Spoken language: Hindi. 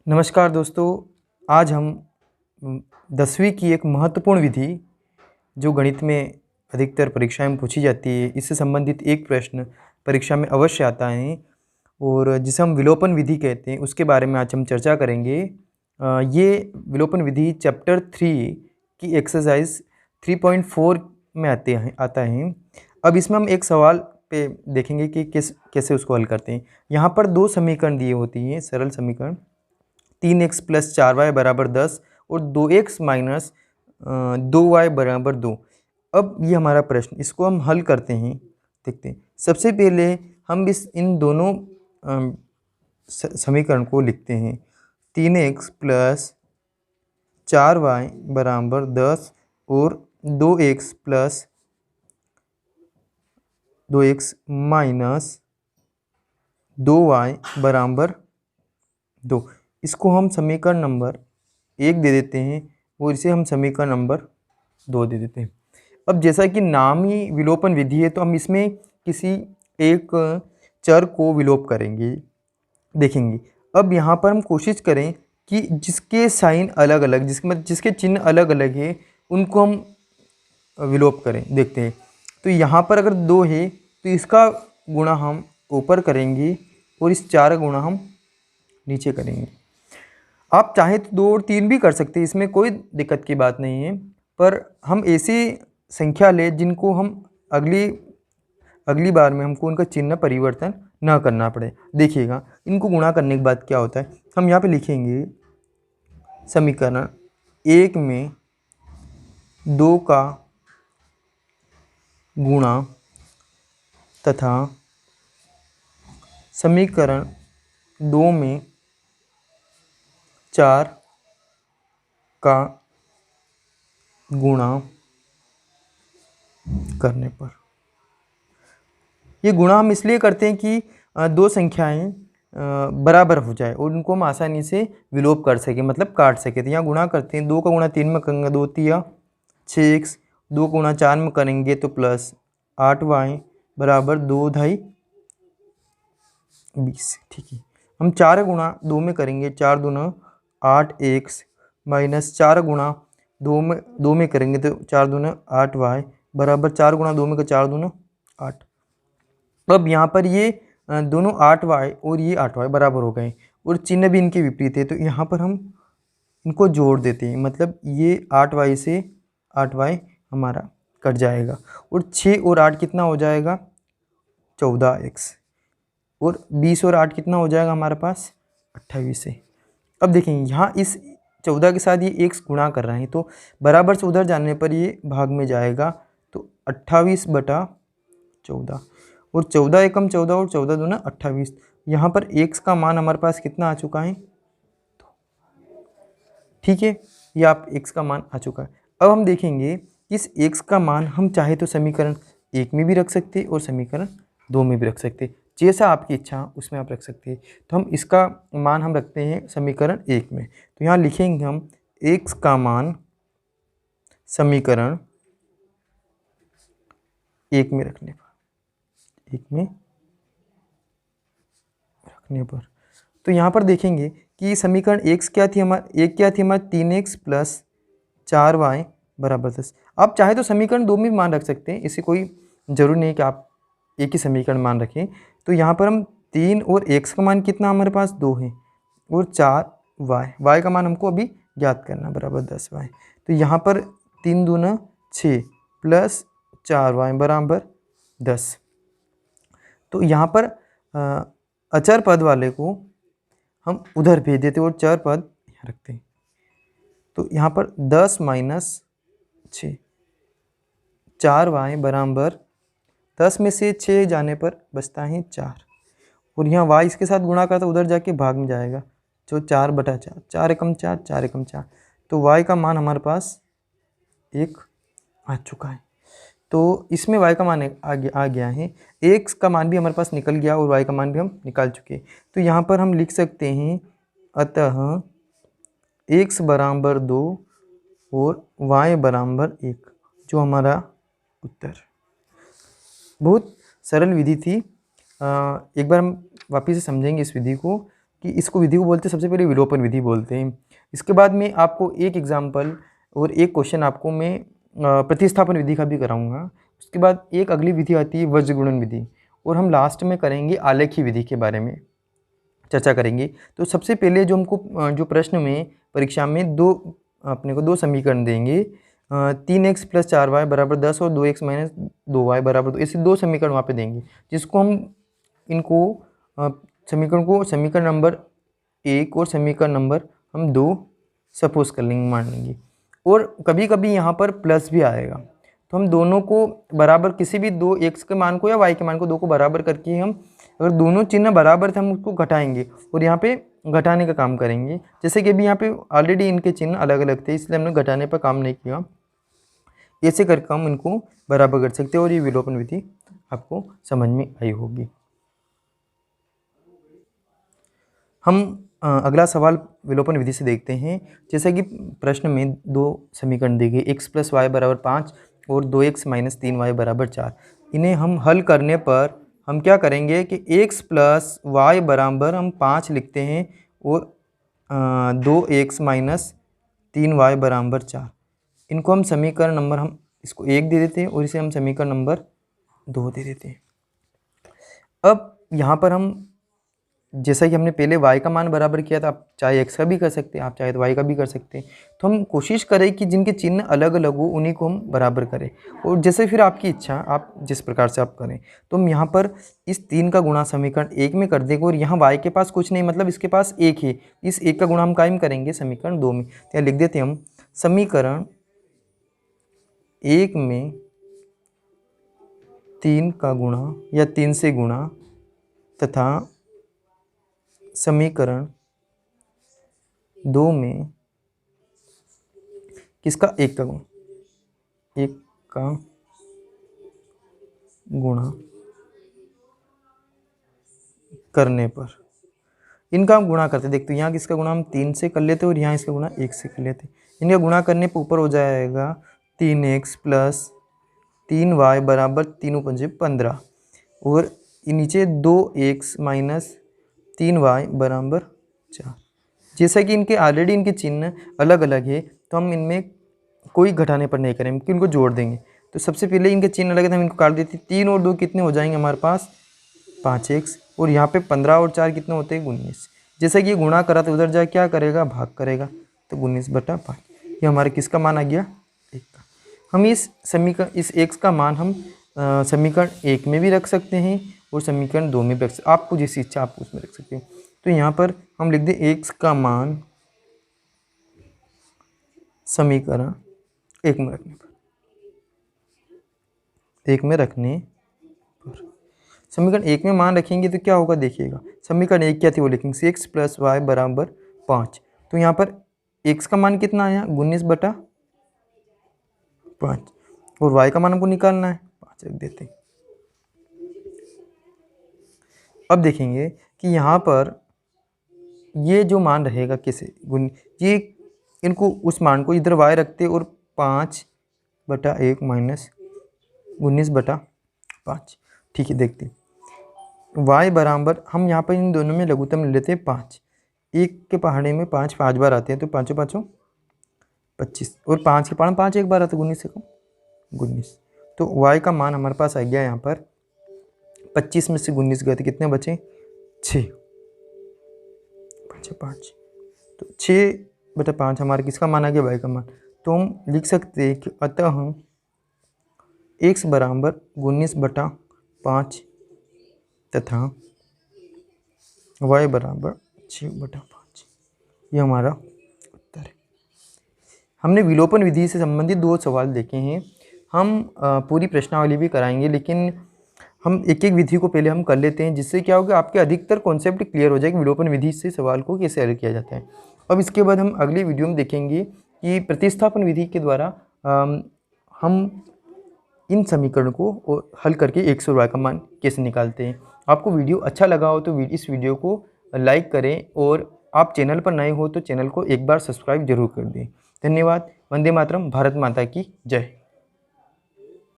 नमस्कार दोस्तों। आज हम 10वीं की एक महत्वपूर्ण विधि जो गणित में अधिकतर परीक्षाएं में पूछी जाती है, इससे संबंधित एक प्रश्न परीक्षा में अवश्य आता है और जिसे हम विलोपन विधि कहते हैं, उसके बारे में आज हम चर्चा करेंगे। ये विलोपन विधि चैप्टर 3 की एक्सरसाइज 3.4 में आता है। अब इसमें हम एक सवाल पे देखेंगे कि कैसे उसको हल करते हैं। यहाँ पर दो समीकरण दिए होती हैं, सरल समीकरण 3x + 4y = 10 और 2x - 2y = 2। अब ये हमारा प्रश्न, इसको हम हल करते हैं। देखते हैं, सबसे पहले हम इन दोनों समीकरण को लिखते हैं। 3x + 4y = 10 और 2x + 2y = 2। इसको हम समीकरण नंबर 1 दे देते हैं और इसे हम समीकरण नंबर 2 दे देते हैं। अब जैसा कि नाम ही विलोपन विधि है, तो हम इसमें किसी एक चर को विलोप करेंगे, देखेंगे। अब यहाँ पर हम कोशिश करें कि जिसके साइन अलग अलग, जिसके चिन्ह अलग अलग है, उनको हम विलोप करें। देखते हैं, तो यहाँ पर अगर 2 है तो इसका गुणा हम ऊपर करेंगे और इस 4 का गुणा हम नीचे करेंगे। आप चाहे तो 2 और 3 भी कर सकते हैं, इसमें कोई दिक्कत की बात नहीं है, पर हम ऐसी संख्या लें जिनको हम अगली बार में हमको उनका चिन्ह परिवर्तन ना करना पड़े। देखिएगा, इनको गुणा करने के बाद क्या होता है, हम यहाँ पे लिखेंगे समीकरण 1 में 2 का गुणा तथा समीकरण 2 में 4 का गुणा करने पर। ये गुणा हम इसलिए करते हैं कि दो संख्याएं बराबर हो जाए और उनको हम आसानी से विलोप कर सकें, मतलब काट सकें। तो यहाँ गुणा करते हैं, 2 का गुणा 3 में करेंगे 2 तिया 6x, 2 का गुणा 4 में करेंगे तो प्लस 8y = 2 ढाई 20। ठीक है, हम 4 गुणा 2 में करेंगे, 4 दूना 8x माइनस 4 गुणा 2 में करेंगे तो 4 दूना 8y बराबर 4 गुणा 2 में का 4 दूना 8। अब यहाँ पर ये दोनों 8y और ये 8y बराबर हो गए और चिन्ह भी इनके विपरीत है, तो यहाँ पर हम इनको जोड़ देते हैं। मतलब ये 8y से 8y हमारा कट जाएगा और 6 और 8 कितना हो जाएगा 14x और 20 और 8 कितना हो जाएगा हमारे पास 28 से। अब देखेंगे, यहाँ इस 14 के साथ ये x गुणा कर रहे हैं, तो बराबर से उधर जाने पर ये भाग में जाएगा, तो 28/14 और 14 एकम 14 और 14 दूना 28। यहाँ पर x का मान हमारे पास कितना आ चुका है, ठीक है, ये आप x का मान आ चुका है। अब हम देखेंगे इस x का मान हम चाहे तो समीकरण 1 में भी रख सकते और समीकरण 2 में भी रख सकते, जैसा आपकी इच्छा उसमें आप रख सकते हैं। तो हम इसका मान हम रखते हैं समीकरण 1 में, तो यहाँ लिखेंगे हम x का मान समीकरण 1 में रखने पर, तो यहाँ पर देखेंगे कि समीकरण 1 क्या थी हमारी 3x + 4y = 10। आप चाहे तो समीकरण 2 में भी मान रख सकते हैं, इससे कोई ज़रूरी नहीं कि आप एक ही समीकरण मान रखें। तो यहाँ पर हम 3 और x का मान कितना हमारे पास 2 है और 4y का मान हमको अभी ज्ञात करना बराबर 10y। तो यहाँ पर 3 दूना 6 + 4y = 10। तो यहाँ पर अचर पद वाले को हम उधर भेज देते और चर पद यहाँ रखते हैं। तो यहाँ पर 10 - 6 4y = 10 में से 6 जाने पर बचता है 4 और यहाँ y इसके साथ गुणा करता उधर जाके भाग में जाएगा, जो 4/4 4 एकम 4 4 एकम 4। तो y का मान हमारे पास 1 आ चुका है। तो इसमें y का मान आ गया है, x का मान भी हमारे पास निकल गया और y का मान भी हम निकाल चुके। तो यहाँ पर हम लिख सकते हैं अतः x = 2 और y = 1, जो हमारा उत्तर। बहुत सरल विधि थी। एक बार हम वापस से समझेंगे इस विधि को कि इसको विधि को बोलते हैं, सबसे पहले विलोपन विधि बोलते हैं। इसके बाद में आपको एक एग्जाम्पल और एक क्वेश्चन आपको मैं प्रतिस्थापन विधि का भी कराऊंगा। उसके बाद एक अगली विधि आती है वज्र गुणन विधि, और हम लास्ट में करेंगे आलेखी विधि के बारे में चर्चा करेंगे। तो सबसे पहले जो हमको जो प्रश्न में परीक्षा में अपने को दो समीकरण देंगे, 3x + 4y = 10 और 2x - 2y = 2, ऐसे दो समीकरण वहाँ पे देंगे, जिसको हम इनको समीकरण नंबर 1 और समीकरण नंबर हम 2 सपोज कर लेंगे, मान लेंगे। और कभी कभी यहाँ पर प्लस भी आएगा, तो हम दोनों को बराबर, किसी भी दो x के मान को या y के मान को, दो को बराबर करके हम, अगर दोनों चिन्ह बराबर थे हम उसको घटाएंगे और यहाँ पे घटाने का काम करेंगे। जैसे कि अभी यहाँ पे ऑलरेडी इनके चिन्ह अलग अलग थे, इसलिए हमने घटाने पर काम नहीं किया। ऐसे करके हम इनको बराबर कर सकते हैं और ये विलोपन विधि आपको समझ में आई होगी। हम अगला सवाल विलोपन विधि से देखते हैं। जैसे कि प्रश्न में दो समीकरण दिए गए, x + y = 5 और 2x - 3y = 4। इन्हें हम हल करने पर हम क्या करेंगे कि x + y बराबर हम 5 लिखते हैं और 2x - 3y = 4। इनको हम समीकरण नंबर, हम इसको 1 दे देते हैं और इसे हम समीकरण नंबर 2 दे देते हैं। अब यहाँ पर हम, जैसा कि हमने पहले y का मान बराबर किया था, आप चाहे x का भी कर सकते हैं, आप चाहे तो y का भी कर सकते हैं। तो हम कोशिश करें कि जिनके चिन्ह अलग अलग हो उन्हीं को हम बराबर करें, और जैसे फिर आपकी इच्छा, आप जिस प्रकार से आप करें। तो हम यहाँ पर इस 3 का गुणा समीकरण 1 में कर देंगे, और यहाँ y के पास कुछ नहीं, मतलब इसके पास 1 है, इस 1 का गुणा हम कायम करेंगे समीकरण 2 में। तो यहाँ लिख देते हैं हम समीकरण 1 में 3 का गुणा या 3 से गुणा, तथा समीकरण 2 में किसका, 1 का गुणा, 1 का गुणा करने पर इनका हम गुणा करते, देखते यहाँ किसका गुणा हम 3 से कर लेते और यहाँ इसका गुणा 1 से कर लेते। इनका गुणा करने पर ऊपर हो जाएगा 3x + 3y = 3 × 5 = 15, और नीचे 2x - 3y = 4। जैसा कि इनके ऑलरेडी इनके चिन्ह अलग अलग है, तो हम इनमें कोई घटाने पर नहीं करेंगे, इनको जोड़ देंगे। तो सबसे पहले इनके चिन्ह अलग है, तो हम इनको काट देते हैं। 3 और 2 कितने हो जाएंगे हमारे पास, 5x, और यहाँ पे 15 और 4 कितने होते हैं, 19। जैसा कि ये गुणा करा तो उधर जाए क्या करेगा, भाग करेगा, तो 19/5। ये हमारे किसका मान आ गया, 1 का। हम इस x का मान हम समीकरण 1 में भी रख सकते हैं और समीकरण 2 में भी रख सकते हैं, आपको जैसी इच्छा आप उसमें रख सकते हैं। तो यहाँ पर हम लिख दें x का मान समीकरण 1 में रखने पर, समीकरण 1 में मान रखेंगे तो क्या होगा, देखिएगा। समीकरण 1 क्या थी वो लिखेंगे, x + y = 5। तो यहाँ पर x का मान कितना आया, 19/5, और y का मान हमको निकालना है, 5 रख देते हैं। अब देखेंगे कि यहाँ पर ये जो मान रहेगा किसे ये, इनको उस मान को इधर y रखते और 5/1 - 19/5, ठीक है। देखते y बराबर, हम यहाँ पर इन दोनों में लघुत्तम ले लेते हैं 5। 1 के पहाड़े में 5 बार आते हैं, तो 5 × 5 = 25, और 5 के पहाड़े 5 एक बार आता है, 19 से कम 19। तो y का मान हमारे पास आ गया यहाँ पर 25 में से 19 गए थे, कितने बचे, 6, 5। तो 6/5 हमारे किसका मान आ गया, y का मान। तो हम लिख सकते हैं कि अतः हम x बराबर 19/5 तथा y बराबर 6/5, ये हमारा उत्तर है। हमने विलोपन विधि से संबंधित 2 सवाल देखे हैं। हम पूरी प्रश्नावली भी कराएंगे, लेकिन हम एक एक विधि को पहले हम कर लेते हैं, जिससे क्या होगा, आपके अधिकतर कॉन्सेप्ट क्लियर हो जाएगी विलोपन विधि से सवाल को कैसे हल किया जाता है। अब इसके बाद हम अगली वीडियो में देखेंगे कि प्रतिस्थापन विधि के द्वारा हम इन समीकरण को हल करके x और y का मान कैसे निकालते हैं। आपको वीडियो अच्छा लगा हो तो इस वीडियो को लाइक करें, और आप चैनल पर नए हो तो चैनल को एक बार सब्सक्राइब जरूर कर दें। धन्यवाद। वंदे मातरम। भारत माता की जय।